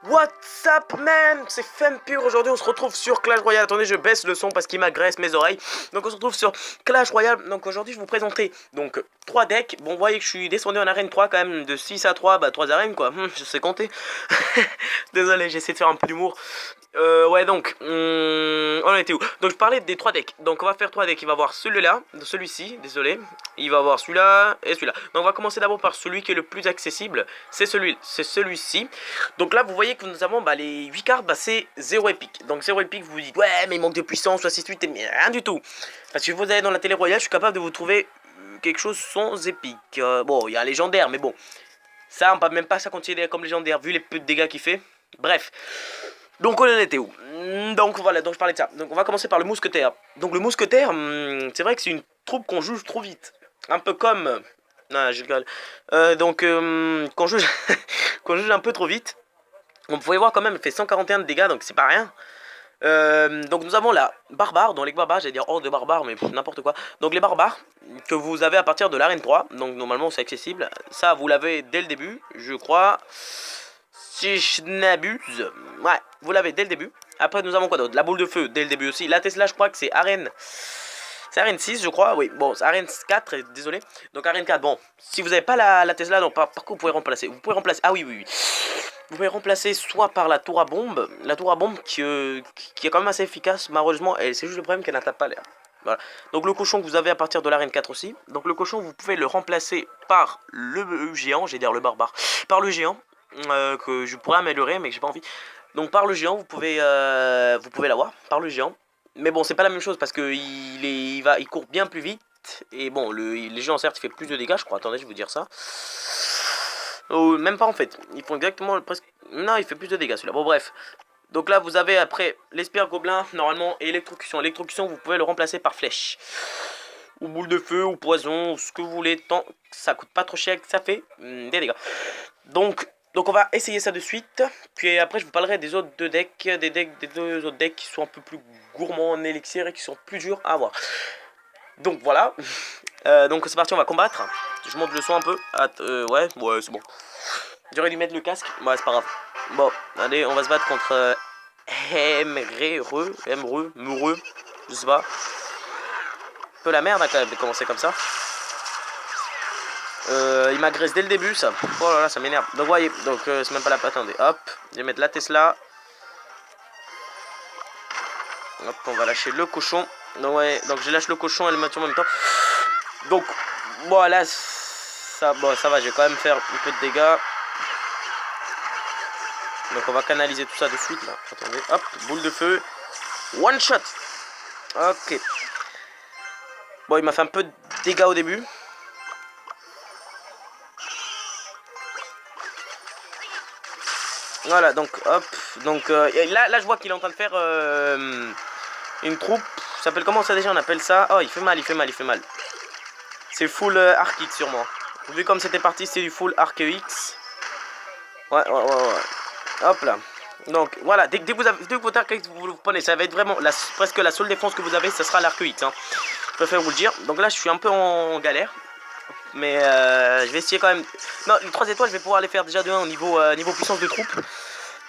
What's up man, c'est Fempure. Aujourd'hui on se retrouve sur Clash Royale. Attendez, je baisse le son parce qu'il m'agresse mes oreilles. Donc on se retrouve sur Clash Royale. Donc aujourd'hui je vais vous présenter donc 3 decks. Bon, vous voyez que je suis descendu en arène 3 quand même, de 6 à 3, bah 3 arènes quoi. Je sais compter. Désolé, j'essaie de faire un peu d'humour. Ouais, donc, on était où? Donc, je parlais des 3 decks. Donc, on va faire 3 decks. Il va avoir celui-là, celui-ci, désolé. Il va avoir celui-là et celui-là. Donc, on va commencer d'abord par celui qui est le plus accessible. C'est celui-ci. Donc, là, vous voyez que nous avons les 8 cartes, c'est 0 épique. Donc, 0 épique, vous vous dites, ouais, mais il manque de puissance, 68, mais rien du tout. Parce que vous allez dans la télé royale, je suis capable de vous trouver quelque chose sans épique. Bon, il y a un légendaire, mais bon. Ça, on peut même pas ça considérer comme légendaire, vu les peu de dégâts qu'il fait. Bref. Donc on en était où? Donc voilà, donc je parlais de ça. Donc on va commencer par le mousquetaire. Donc le mousquetaire, c'est vrai que c'est une troupe qu'on juge trop vite. Un peu comme... Non, je rigole. Qu'on juge... qu'on juge un peu trop vite. On pouvait voir quand même, elle fait 141 de dégâts, donc c'est pas rien. Donc nous avons la barbare, donc les barbares, j'allais dire hors de barbares, mais n'importe quoi. Donc les barbares, que vous avez à partir de l'arène 3, donc normalement c'est accessible. Ça, vous l'avez dès le début, je crois. Si je n'abuse, ouais, vous l'avez dès le début. Après, nous avons quoi d'autre? La boule de feu, dès le début aussi. La Tesla, je crois que c'est arène. C'est arène 6, je crois. Oui, bon, c'est arène 4, désolé. Donc, arène 4, bon, si vous n'avez pas la Tesla, donc par quoi vous pouvez remplacer? Vous pouvez remplacer. Ah oui, oui, oui. Vous pouvez remplacer soit par la tour à bombe. La tour à bombe qui est quand même assez efficace. Malheureusement, c'est juste le problème qu'elle n'attaque pas l'air. Voilà. Donc le cochon que vous avez à partir de l'arène 4 aussi. Donc le cochon, vous pouvez le remplacer par le géant, j'ai dire le barbare, par le géant. Que je pourrais améliorer mais que j'ai pas envie. Donc par le géant vous pouvez l'avoir par le géant. Mais bon c'est pas la même chose parce que il court bien plus vite. Et bon les géants certes il fait plus de dégâts je crois. Attendez je vais vous dire ça. Oh, même pas en fait. Ils font exactement presque. Non il fait plus de dégâts celui-là. Bon bref. Donc là vous avez après l'espère gobelin normalement et électrocution. Électrocution vous pouvez le remplacer par flèche. Ou boule de feu ou poison ou ce que vous voulez tant que ça coûte pas trop cher que ça fait des dégâts. Donc on va essayer ça de suite. Puis après je vous parlerai des autres deux decks, des deux autres decks qui sont un peu plus gourmands en élixir et qui sont plus durs à avoir. Donc voilà. Donc c'est parti, on va combattre. Je monte le son un peu. Ouais c'est bon. J'aurais dû mettre le casque. Ouais c'est pas grave. Bon, allez, on va se battre contre Mureux, je sais pas. Un peu la merde hein, quand même de commencer comme ça. Il m'agresse dès le début ça. Oh là là ça m'énerve. Donc voyez, donc c'est même pas la peine. Attendez, hop, je vais mettre la Tesla. Hop, on va lâcher le cochon. Donc ouais, donc je lâche le cochon et le maintien en même temps. Donc voilà, ça va, je vais quand même faire un peu de dégâts. Donc on va canaliser tout ça de suite là. Attendez, hop, boule de feu. One shot. Ok. Bon, il m'a fait un peu de dégâts au début. Voilà, donc hop, donc là je vois qu'il est en train de faire une troupe. Ça s'appelle comment ça déjà? On appelle ça. Oh, il fait mal. C'est full Arc X sur moi. Vu comme c'était parti, c'est du full Arc X. Ouais. Hop là. Donc voilà, dès que votre Arc X vous le prenez, ça va être vraiment presque la seule défense que vous avez, ça sera l'Arc X. Hein. Je préfère vous le dire. Donc là, je suis un peu en galère. Mais je vais essayer quand même. Non, les 3 étoiles, je vais pouvoir les faire déjà de 1 au niveau puissance de troupe.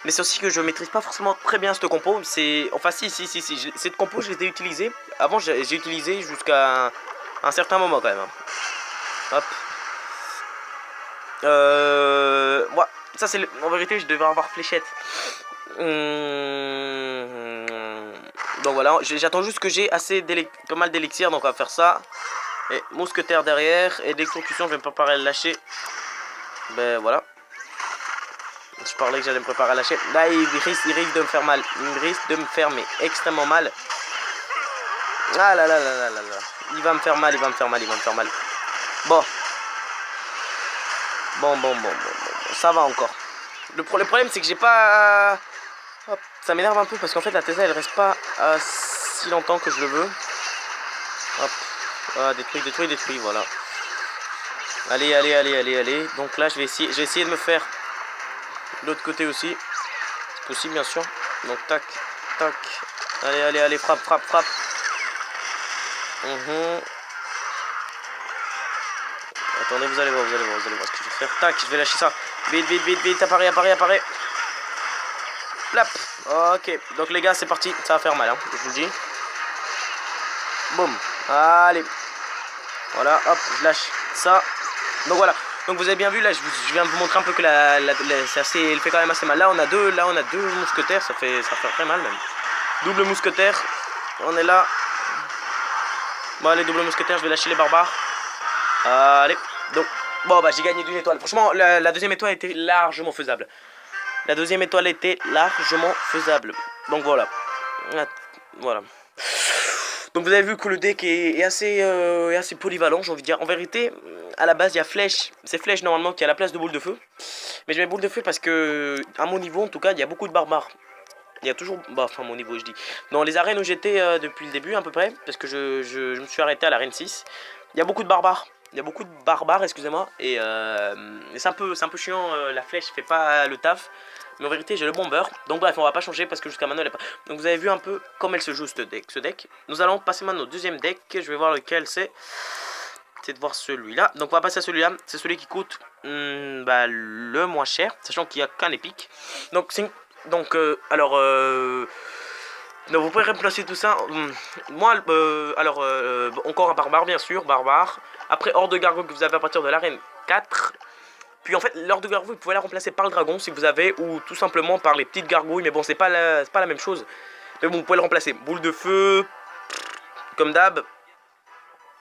Mais c'est aussi que je maîtrise pas forcément très bien cette compo. Enfin, si. Cette compo, je l'ai utilisée. Avant, j'ai utilisé jusqu'à un certain moment quand même. Hop. Ouais, ça c'est en vérité, je devais avoir fléchette. Donc voilà, j'attends juste que j'ai pas mal d'élixir, donc on va faire ça. Et mousquetaire derrière, et d'exécution, je vais me préparer à le lâcher. Ben voilà. Je parlais que j'allais me préparer à lâcher. Là, il risque de me faire mal. Il risque de me faire mais extrêmement mal. Ah là là là là là là. Il va me faire mal. Bon. Bon. Ça va encore. Le problème, c'est que j'ai pas... Hop, ça m'énerve un peu parce qu'en fait, la Tesla, elle reste pas si longtemps que je le veux. Hop. Ah, détruit, voilà. Allez. Donc là, je vais essayer de me faire l'autre côté aussi. C'est possible, bien sûr. Donc, tac. Allez, frappe. Attendez, vous allez voir ce que je vais faire. Tac, je vais lâcher ça. Vite, apparaît. Plap. Ok, donc les gars, c'est parti. Ça va faire mal, hein, je vous le dis. Boum. Allez. Voilà, hop, je lâche ça. Donc voilà. Donc vous avez bien vu, là, je viens de vous montrer un peu que c'est assez, elle fait quand même assez mal. Là, on a deux mousquetaires. Ça fait très mal, même. Double mousquetaire. On est là. Bon, allez, double mousquetaire. Je vais lâcher les barbares. Allez. Donc, bon, bah, j'ai gagné d'une étoile. Franchement, la deuxième étoile était largement faisable. La deuxième étoile était largement faisable. Donc voilà. Voilà. Donc vous avez vu que le deck est assez polyvalent, j'ai envie de dire. En vérité, à la base, il y a Flèche. C'est Flèche normalement qui est à la place de Boule de Feu. Mais je mets Boule de Feu parce que, à mon niveau en tout cas, il y a beaucoup de barbares. Il y a toujours, bah, enfin mon niveau je dis. Dans les arènes où j'étais depuis le début à peu près, parce que je me suis arrêté à l'arène 6, il y a beaucoup de barbares. Il y a beaucoup de barbares, excusez-moi, et c'est un peu chiant, la flèche fait pas le taf. Mais en vérité j'ai le bomber, donc bref on va pas changer parce que jusqu'à maintenant elle est pas... Donc vous avez vu un peu comment elle se joue ce deck. Nous allons passer maintenant au deuxième deck, je vais voir lequel c'est. C'est de voir celui-là, donc on va passer à celui-là, c'est celui qui coûte bah, le moins cher, sachant qu'il n'y a qu'un épique. Donc c'est... Donc, donc vous pouvez remplacer tout ça. Moi, encore un barbare, bien sûr, barbare. Après, hors de gargouille que vous avez à partir de l'arène 4. Puis en fait, l'hors de gargouille, vous pouvez la remplacer par le dragon si vous avez, ou tout simplement par les petites gargouilles. Mais bon, c'est pas la même chose. Mais bon, vous pouvez le remplacer. Boule de feu, comme d'hab.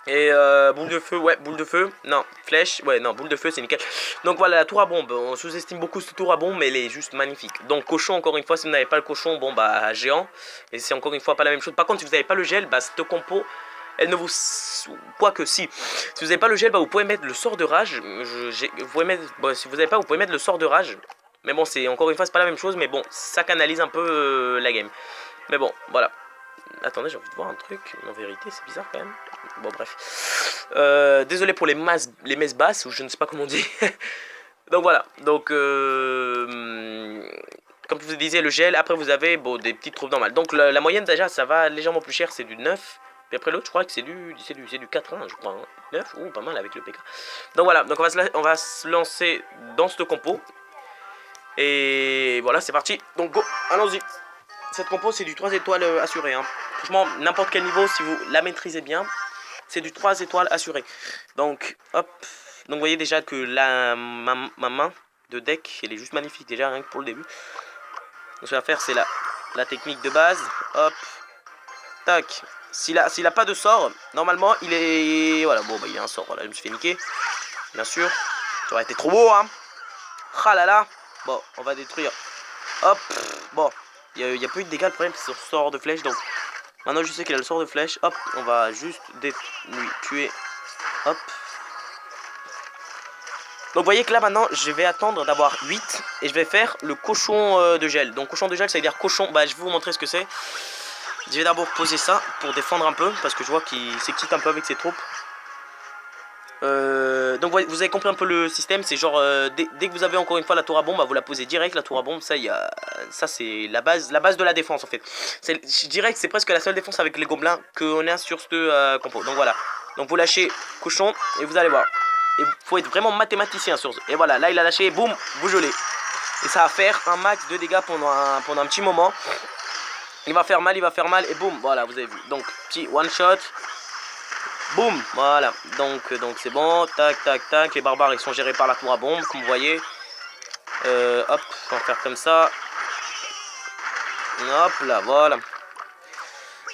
Et boule de feu, ouais, boule de feu, non, flèche, ouais, non, boule de feu, c'est nickel. Donc voilà, la tour à bombe, on sous-estime beaucoup cette tour à bombe, mais elle est juste magnifique. Donc cochon, encore une fois, si vous n'avez pas le cochon, bon bah géant, et c'est encore une fois pas la même chose. Par contre, si vous n'avez pas le gel, bah cette compo, elle ne vous... Quoique si vous n'avez pas le gel, bah vous pouvez mettre le sort de rage, vous pouvez mettre... Bon, si vous n'avez pas, vous pouvez mettre le sort de rage. Mais bon, c'est encore une fois, c'est pas la même chose, mais bon, ça canalise un peu la game. Mais bon, voilà. Attendez, j'ai envie de voir un truc. En vérité, c'est bizarre quand même. Bon, bref. Désolé pour les messes basses, ou je ne sais pas comment on dit. Donc voilà. Donc, comme je vous disais, le gel. Après, vous avez bon, des petites trouves normales. Donc, la moyenne, déjà, ça va légèrement plus cher. C'est du 9. Puis après, l'autre, je crois que c'est du 4, hein, je crois. Hein. 9, ou pas mal avec le PK. Donc voilà. Donc, on va se lancer dans ce compo. Et voilà, c'est parti. Donc, go. Allons-y. Cette compo, c'est du 3 étoiles assuré. Hein. Franchement, n'importe quel niveau, si vous la maîtrisez bien, c'est du 3 étoiles assuré. Donc, hop. Donc, vous voyez déjà que ma main de deck, elle est juste magnifique déjà, rien que pour le début. Donc, ce que je vais faire, c'est la technique de base. Hop. Tac. S'il a pas de sort, normalement, il est... Voilà, bon, bah, il y a un sort. Voilà, je me suis fait niquer. Bien sûr. Ça aurait été trop beau, hein. Ah là là. Bon, on va détruire. Hop. Bon. Il n'y a pas eu de dégâts, le problème c'est son sort de flèche. Donc maintenant je sais qu'il a le sort de flèche. Hop, on va juste lui tuer. Hop. Donc vous voyez que là maintenant je vais attendre d'avoir 8. Et je vais faire le cochon de gel. Donc cochon de gel ça veut dire cochon. Bah je vais vous montrer ce que c'est. Je vais d'abord poser ça pour défendre un peu. Parce que je vois qu'il s'excite un peu avec ses troupes. Donc vous avez compris un peu le système, c'est genre dès que vous avez encore une fois la tour à bombe, bah, vous la posez direct. La tour à bombe, ça c'est la base de la défense en fait. Je dirais que c'est presque la seule défense avec les gobelins qu'on a sur ce compo. Donc voilà, donc vous lâchez cochon et vous allez voir. Et il faut être vraiment mathématicien sur ce. Et voilà, là il a lâché, boum, vous gelez. Et ça va faire un max de dégâts pendant un petit moment. Il va faire mal et boum, voilà vous avez vu. Donc petit one shot. Boum, voilà, donc c'est bon, tac, tac, tac, les barbares ils sont gérés par la tour à bombe, comme vous voyez. Hop, on va faire comme ça. Hop là, voilà.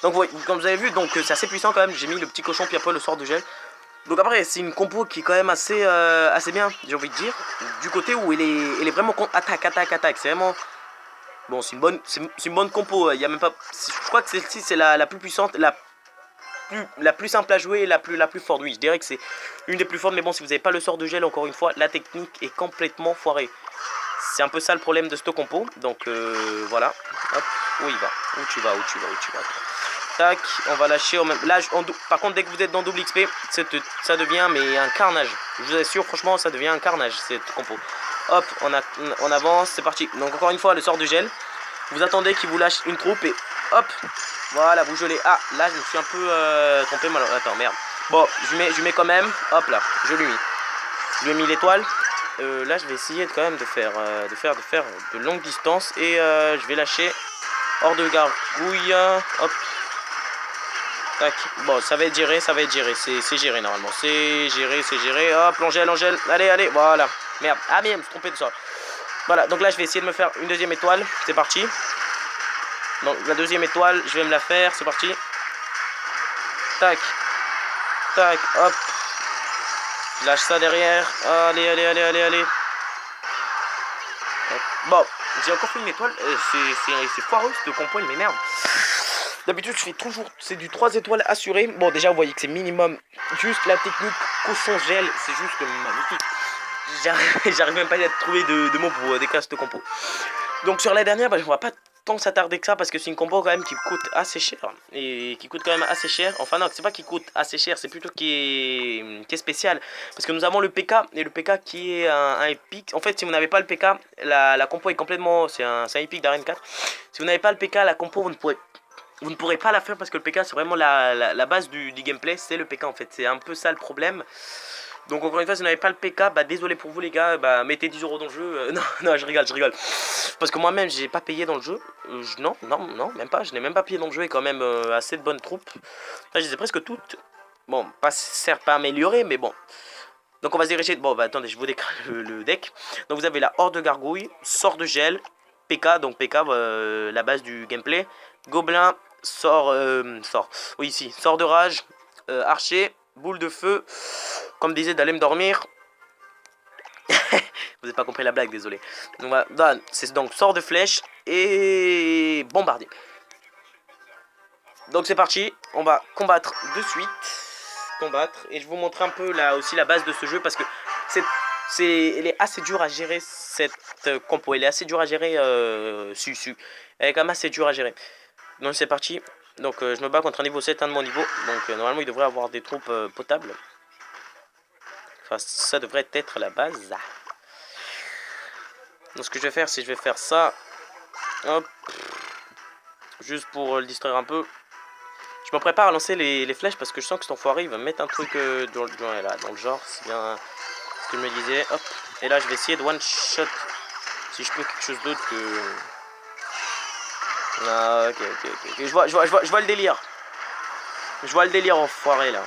Donc comme vous avez vu, donc c'est assez puissant quand même, j'ai mis le petit cochon puis après le sort de gel. Donc après c'est une compo qui est quand même assez bien, j'ai envie de dire. Du côté où elle est vraiment attaque, c'est vraiment... Bon, c'est une bonne compo, il y a même pas... Je crois que celle-ci c'est la plus puissante, la plus simple à jouer et la plus forte. Oui, je dirais que c'est une des plus fortes, mais bon, si vous n'avez pas le sort de gel, encore une fois, la technique est complètement foirée. C'est un peu ça le problème de ce compo. Donc voilà. Hop, où il va? Où tu vas? Tac, on va lâcher au même... Là, par contre, dès que vous êtes dans double XP, ça devient mais un carnage. Je vous assure, franchement, ça devient un carnage, cette compo. Hop, on avance, c'est parti. Donc encore une fois, le sort de gel. Vous attendez qu'il vous lâche une troupe et hop. Voilà, vous gelez. Ah, là, je me suis un peu trompé. Attends, merde. Bon, je mets quand même. Hop là, je lui ai mis. Je lui ai mis l'étoile. là, je vais essayer quand même de faire de longues distances. Et je vais lâcher hors de gargouille. Hop. Tac. Bon, ça va être géré, ça va être géré. C'est géré normalement. C'est géré, c'est géré. Hop, l'angèle, l'angèle. Allez, allez. Voilà. Merde. Ah, merde, je me suis trompé de ça. Voilà, donc là, je vais essayer de me faire une deuxième étoile. C'est parti. Donc, la deuxième étoile, je vais me la faire. C'est parti. Tac. Tac. Hop. Je lâche ça derrière. Allez, allez, allez, allez, allez. Hop. Bon, j'ai encore fait une étoile. C'est foireux, ce compo, il m'énerve. D'habitude, je fais toujours, c'est du 3 étoiles assuré. Bon, déjà, vous voyez que c'est minimum. Juste la technique cochon gel, c'est juste magnifique. J'arrive même pas à trouver de mots pour décrire cette compo. Donc, sur la dernière, on va pas tant s'attarder que ça parce que c'est une compo quand même qui coûte assez cher. Et qui coûte quand même assez cher. Enfin, non, c'est pas qui coûte assez cher, c'est plutôt qui est spécial. Parce que nous avons le PK et le PK qui est un épique. En fait, si vous n'avez pas le PK, la compo est complètement. C'est un épique d'Arène 4. Si vous n'avez pas le PK, la compo, vous ne pourrez pas la faire parce que le PK c'est vraiment la base du gameplay, c'est le PK en fait, c'est un peu ça le problème. Donc encore une fois, si vous n'avez pas le PK, bah désolé pour vous les gars, bah mettez 10 € dans le jeu. Non, non, je rigole. Parce que moi-même, j'ai pas payé dans le jeu. Non, même pas, je n'ai même pas payé dans le jeu et quand même assez de bonnes troupes. Là, je les ai presque toutes. Bon, certes pas améliorées, mais bon. Donc on va se diriger, bon bah attendez, je vous décris le deck. Donc vous avez la horde de gargouille, sort de gel, PK, donc PK, la base du gameplay. Gobelin, sort, oui ici, sort de rage, archer, boule de feu, comme disait d'aller me dormir. Vous n'avez pas compris la blague, désolé. Donc voilà, c'est donc sort de flèche et bombardier. Donc c'est parti, on va combattre de suite. Et je vais vous montrer un peu là aussi la base de ce jeu parce que elle est assez dure à gérer cette compo. Elle est assez dure à gérer, Elle est quand même assez dure à gérer. Donc c'est parti. Donc je me bats contre un niveau 7, de mon niveau. Donc normalement il devrait avoir des troupes potables. Enfin ça devrait être la base. Donc ce que je vais faire, c'est je vais faire ça. Hop. Juste pour le distraire un peu. Je me prépare à lancer les flèches parce que je sens que cet enfoiré il va me mettre un truc dans le genre. C'est bien ce que je me disais. Hop. Et là je vais essayer de one shot. Si je peux quelque chose d'autre que... Ah ok. Je vois le délire. Je vois le délire enfoiré là.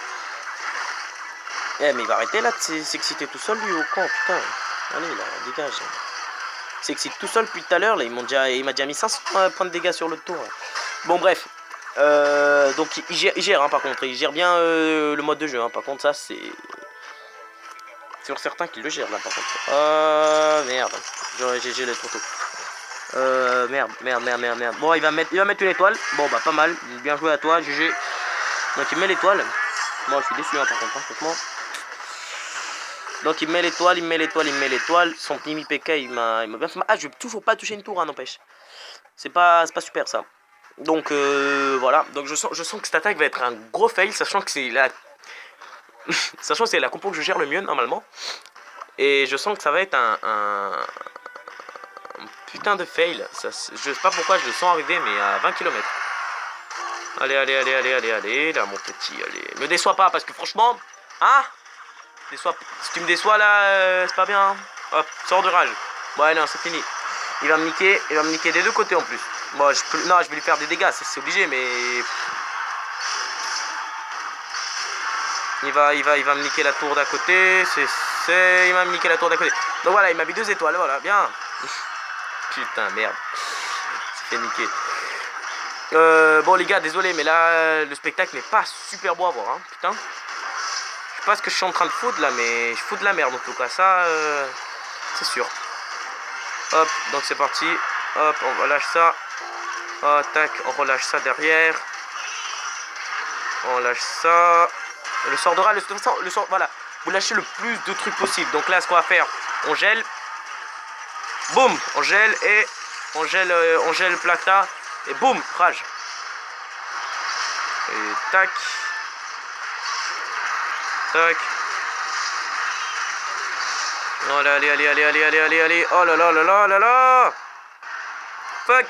Eh mais il va arrêter là de s'exciter tout seul lui au camp, putain. Allez là, dégage. Il s'excite tout seul depuis tout à l'heure là, il m'a déjà mis 500 points de dégâts sur le tour. Bon bref. Donc il gère hein, par contre, il gère bien le mode de jeu hein. Par contre ça c'est sur certains qui le gèrent là par contre. Merde, j'ai gelé trop tôt. Merde. Bon il va mettre une étoile. Bon bah pas mal, bien joué à toi GG. Donc il met l'étoile. Moi je suis déçu hein, par contre hein, franchement. Donc il met l'étoile. Son petit PK il m'a bien fait mal. Ah je vais toujours pas toucher une tour hein, n'empêche. C'est pas super ça. Donc voilà, donc je sens que cette attaque va être un gros fail, sachant que c'est la compo que je gère le mieux normalement. Et je sens que ça va être un putain de fail. Je sais pas pourquoi je le sens arriver, mais à 20 km. Allez, là mon petit, allez. Me déçois pas, parce que franchement, hein, si tu me déçois là, c'est pas bien. Hein. Hop, sors de rage. Ouais non, c'est fini. Il va me niquer des deux côtés en plus. Bon, non, je vais lui faire des dégâts, c'est obligé, mais... Il va me niquer la tour d'à côté, il va me niquer la tour d'à côté. Donc voilà, il m'a mis 2 étoiles, voilà, bien. Putain, merde. C'est fait niquer. Bon les gars, désolé, mais là, le spectacle n'est pas super beau à voir, hein, putain. Je sais pas ce que je suis en train de foutre là, mais je fous de la merde en tout cas, ça, c'est sûr. Hop, donc c'est parti. Hop, on relâche ça. Oh, tac, on relâche ça derrière. On lâche ça. Le sort de rage, le sort, voilà. Vous lâchez le plus de trucs possible. Donc là, ce qu'on va faire, on gèle. Boum, on gèle et on gèle Plata. Et boum, rage. Et tac. Tac. Oh, allez. Oh là. Fuck.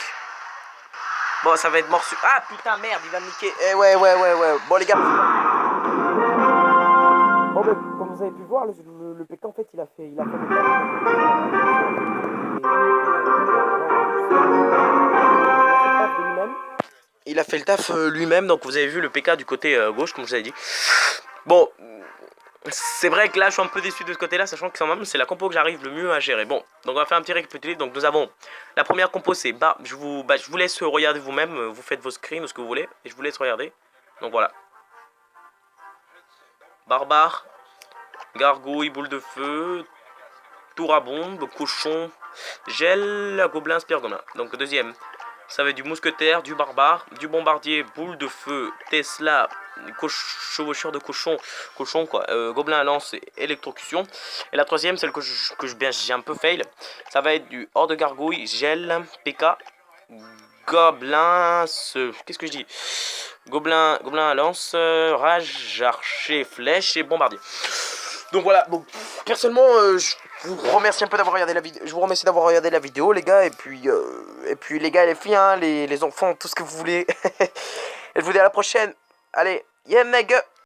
Bon, ça va être morceau. Ah putain, merde, il va me niquer. Eh ouais. Bon, les gars. Bon, ben, comme vous avez pu voir, le PK en fait il a fait le taf de lui-même. Il a fait le taf lui-même, donc vous avez vu le PK du côté gauche, comme je vous avais dit. Bon, c'est vrai que là je suis un peu déçu de ce côté là, sachant que quand même c'est la compo que j'arrive le mieux à gérer. Bon, donc on va faire un petit récapitulatif. Donc nous avons la première compo, c'est je vous laisse regarder vous-même, vous faites vos screens ou ce que vous voulez, et je vous laisse regarder. Donc voilà. Barbare, gargouille, boule de feu, tour à bombe, cochon, gel, gobelin, spirgona. Donc deuxième, ça va être du mousquetaire, du barbare, du bombardier, boule de feu, Tesla, chevaucheur de cochon, quoi, gobelin à lance et électrocution. Et la troisième, celle que j'ai un peu fail, ça va être du hors de gargouille, gel, PK, gobelin, qu'est-ce que je dis, gobelin à lance, rage, archer, flèche et bombardier. Donc voilà, bon, personnellement, je vous remercie un peu d'avoir regardé la vidéo. Je vous remercie d'avoir regardé la vidéo, les gars, et puis les gars et les filles, hein, les enfants, tout ce que vous voulez. Et je vous dis à la prochaine. Allez, yeah, mega.